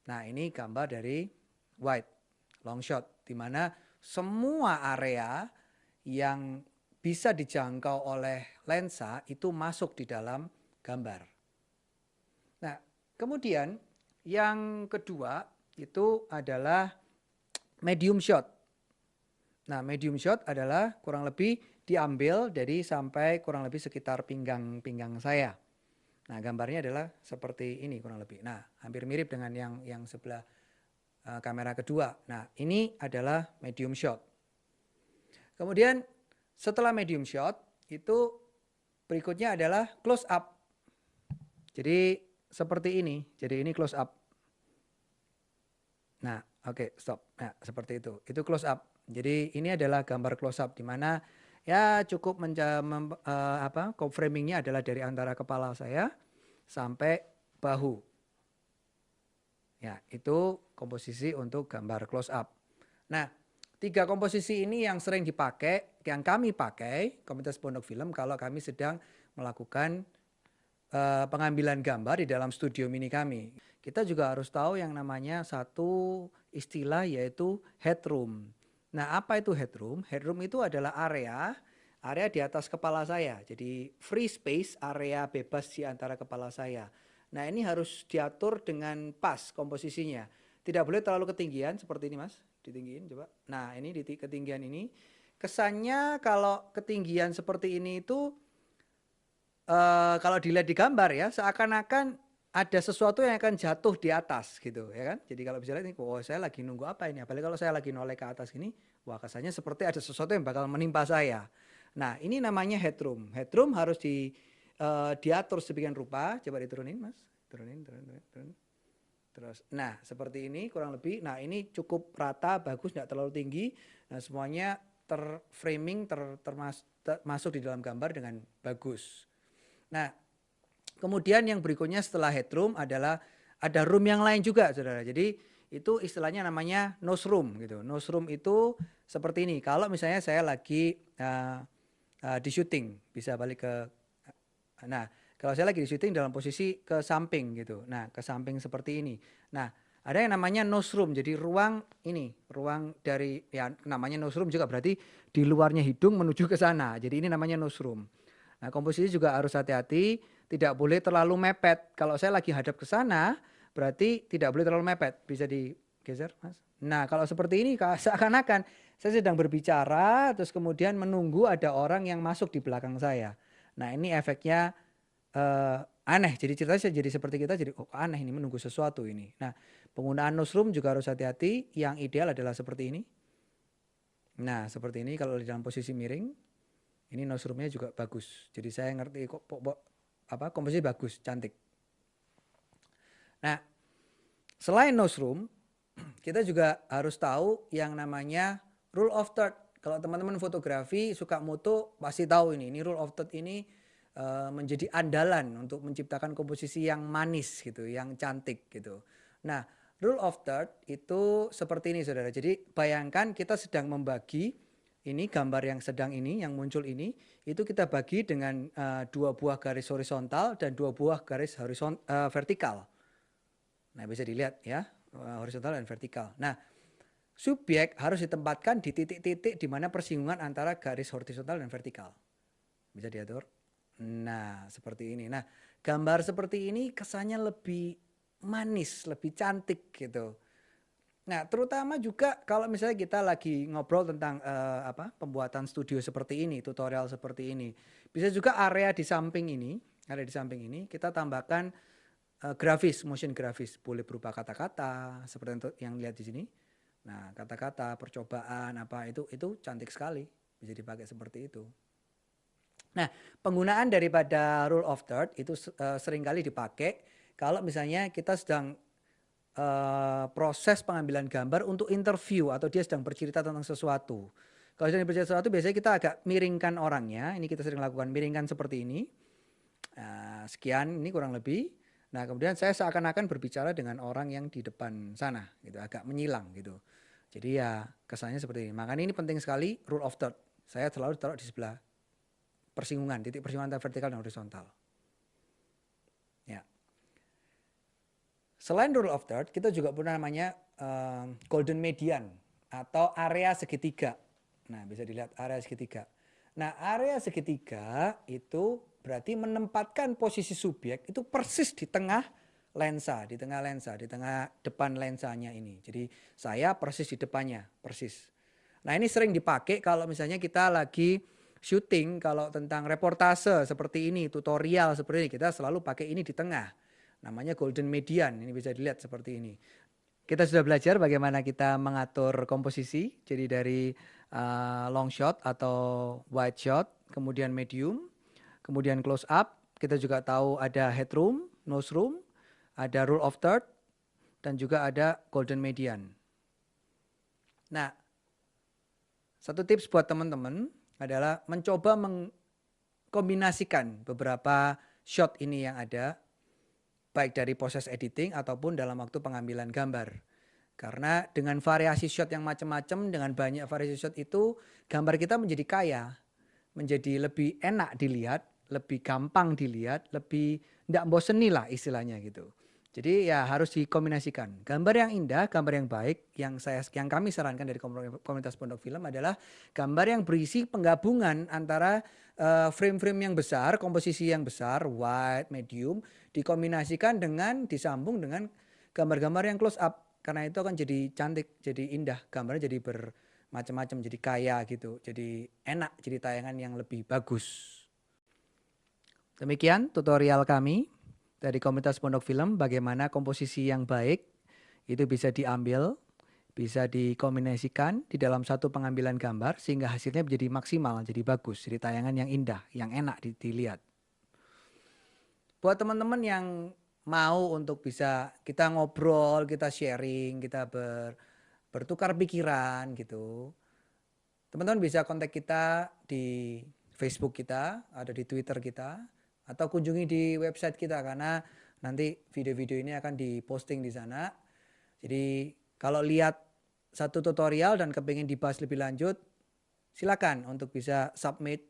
Nah, ini gambar dari wide, long shot, di mana semua area yang bisa dijangkau oleh lensa itu masuk di dalam gambar. Nah, kemudian yang kedua itu adalah medium shot. Nah, medium shot adalah kurang lebih diambil dari sampai kurang lebih sekitar pinggang saya. Nah, gambarnya adalah seperti ini kurang lebih. Nah, hampir mirip dengan yang sebelah kamera kedua. Nah, ini adalah medium shot. Kemudian setelah medium shot itu berikutnya adalah close up. Jadi seperti ini. Jadi ini close up. Nah, oke, stop. Nah, seperti itu. Itu close up. Jadi ini adalah gambar close up di mana ya cukup framingnya adalah dari antara kepala saya sampai bahu. Ya, itu komposisi untuk gambar close up. Nah, 3 komposisi ini yang sering dipakai, yang kami pakai Komunitas Pondok Film kalau kami sedang melakukan pengambilan gambar di dalam studio mini kami. Kita juga harus tahu yang namanya satu istilah yaitu headroom. Nah, apa itu headroom? Headroom itu adalah area di atas kepala saya. Jadi free space, area bebas di antara kepala saya. Nah, ini harus diatur dengan pas komposisinya. Tidak boleh terlalu ketinggian seperti ini, Mas. Ditinggiin coba. Nah, ini di ketinggian ini. Kesannya kalau ketinggian seperti ini itu kalau dilihat di gambar ya, seakan-akan ada sesuatu yang akan jatuh di atas gitu ya kan. Jadi kalau bisa lihat ini, oh saya lagi nunggu apa ini. Apalagi kalau saya lagi noleh ke atas gini, wah kesannya seperti ada sesuatu yang bakal menimpa saya. Nah, ini namanya headroom. Headroom harus diatur sedemikian rupa. Coba diturunin, Mas. Turunin. Terus, nah seperti ini kurang lebih. Nah ini cukup rata, bagus, tidak terlalu tinggi. Nah semuanya terframing, masuk di dalam gambar dengan bagus. Nah kemudian yang berikutnya setelah headroom adalah ada room yang lain juga, saudara. Jadi itu istilahnya namanya nose room gitu. Nose room itu seperti ini. Kalau misalnya saya lagi di syuting, bisa balik ke. Nah, kalau saya lagi di syuting dalam posisi ke samping gitu. Nah, ke samping seperti ini. Nah, ada yang namanya nose room. Jadi ruang ini, ruang dari ya namanya nose room juga berarti di luarnya hidung menuju ke sana. Jadi ini namanya nose room. Nah, komposisi juga harus hati-hati, tidak boleh terlalu mepet. Kalau saya lagi hadap ke sana, berarti tidak boleh terlalu mepet. Bisa digeser, Mas? Nah, kalau seperti ini seakan-akan saya sedang berbicara terus kemudian menunggu ada orang yang masuk di belakang saya. Nah, ini efeknya aneh. Jadi ceritanya jadi seperti kita jadi aneh ini menunggu sesuatu ini. Nah, penggunaan newsroom juga harus hati-hati. Yang ideal adalah seperti ini. Nah, seperti ini kalau di dalam posisi miring. Ini newsroomnya juga bagus. Jadi saya ngerti kok komposisi bagus, cantik. Nah, selain newsroom, kita juga harus tahu yang namanya rule of third. Kalau teman-teman fotografi suka moto pasti tahu ini. Ini rule of third ini menjadi andalan untuk menciptakan komposisi yang manis gitu, yang cantik gitu. Nah, rule of third itu seperti ini, saudara. Jadi bayangkan kita sedang membagi ini gambar yang sedang ini, yang muncul ini, itu kita bagi dengan 2 buah garis horizontal dan 2 buah garis vertikal. Nah, bisa dilihat ya, horizontal dan vertikal. Nah, subjek harus ditempatkan di titik-titik di mana persinggungan antara garis horizontal dan vertikal. Bisa diatur. Nah, seperti ini. Nah, gambar seperti ini kesannya lebih manis, lebih cantik gitu. Nah, terutama juga kalau misalnya kita lagi ngobrol tentang pembuatan studio seperti ini, tutorial seperti ini. Bisa juga area di samping ini kita tambahkan grafis, motion grafis, boleh berupa kata-kata seperti yang lihat di sini. Nah, kata-kata, percobaan itu cantik sekali, bisa dipakai seperti itu. Nah, penggunaan daripada rule of third itu seringkali dipakai kalau misalnya kita sedang proses pengambilan gambar untuk interview atau dia sedang bercerita tentang sesuatu. Kalau sedang bercerita sesuatu biasanya kita agak miringkan orangnya. Ini kita sering lakukan, miringkan seperti ini. Sekian, ini kurang lebih. Nah, kemudian saya seakan-akan berbicara dengan orang yang di depan sana, gitu, agak menyilang gitu. Jadi ya kesannya seperti ini. Makanya ini penting sekali rule of third. Saya selalu taruh di sebelah persinggungan, titik persinggungan antara vertikal dan horizontal. Ya. Selain rule of third, kita juga punya namanya golden median atau area segitiga. Nah, bisa dilihat area segitiga. Nah, area segitiga itu berarti menempatkan posisi subjek itu persis di tengah lensa, di tengah depan lensanya ini. Jadi saya persis di depannya, persis. Nah, ini sering dipakai kalau misalnya kita lagi syuting, kalau tentang reportase seperti ini, tutorial seperti ini, kita selalu pakai ini di tengah. Namanya golden median, ini bisa dilihat seperti ini. Kita sudah belajar bagaimana kita mengatur komposisi, jadi dari long shot atau wide shot, kemudian medium, kemudian close up. Kita juga tahu ada headroom, nose room, ada rule of third, dan juga ada golden median. Nah, satu tips buat teman-teman adalah mencoba mengkombinasikan beberapa shot ini yang ada, baik dari proses editing ataupun dalam waktu pengambilan gambar. Karena dengan variasi shot yang macam-macam, dengan banyak variasi shot itu, gambar kita menjadi kaya, menjadi lebih enak dilihat, lebih gampang dilihat, lebih tidak boseni lah istilahnya gitu. Jadi ya harus dikombinasikan. Gambar yang indah, gambar yang baik, yang kami sarankan dari komunitas Pondok Film adalah gambar yang berisi penggabungan antara frame-frame yang besar, komposisi yang besar, wide, medium, dikombinasikan dengan disambung dengan gambar-gambar yang close up. Karena itu akan jadi cantik, jadi indah, gambarnya jadi bermacam-macam, jadi kaya gitu, jadi enak, jadi tayangan yang lebih bagus. Demikian tutorial kami dari komunitas Pondok Film, bagaimana komposisi yang baik itu bisa diambil, bisa dikombinasikan di dalam satu pengambilan gambar sehingga hasilnya menjadi maksimal, jadi bagus, jadi tayangan yang indah, yang enak dilihat. Buat teman-teman yang mau untuk bisa kita ngobrol, kita sharing, kita bertukar pikiran gitu. Teman-teman bisa kontak kita di Facebook kita, ada di Twitter kita, atau kunjungi di website kita karena nanti video-video ini akan diposting di sana. Jadi kalau lihat satu tutorial dan kepingin dibahas lebih lanjut, silakan untuk bisa submit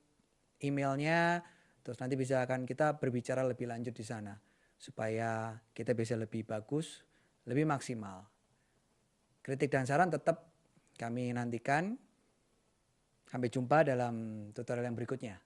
emailnya, terus nanti bisa akan kita berbicara lebih lanjut di sana supaya kita bisa lebih bagus, lebih maksimal. Kritik dan saran tetap kami nantikan. Sampai jumpa dalam tutorial yang berikutnya.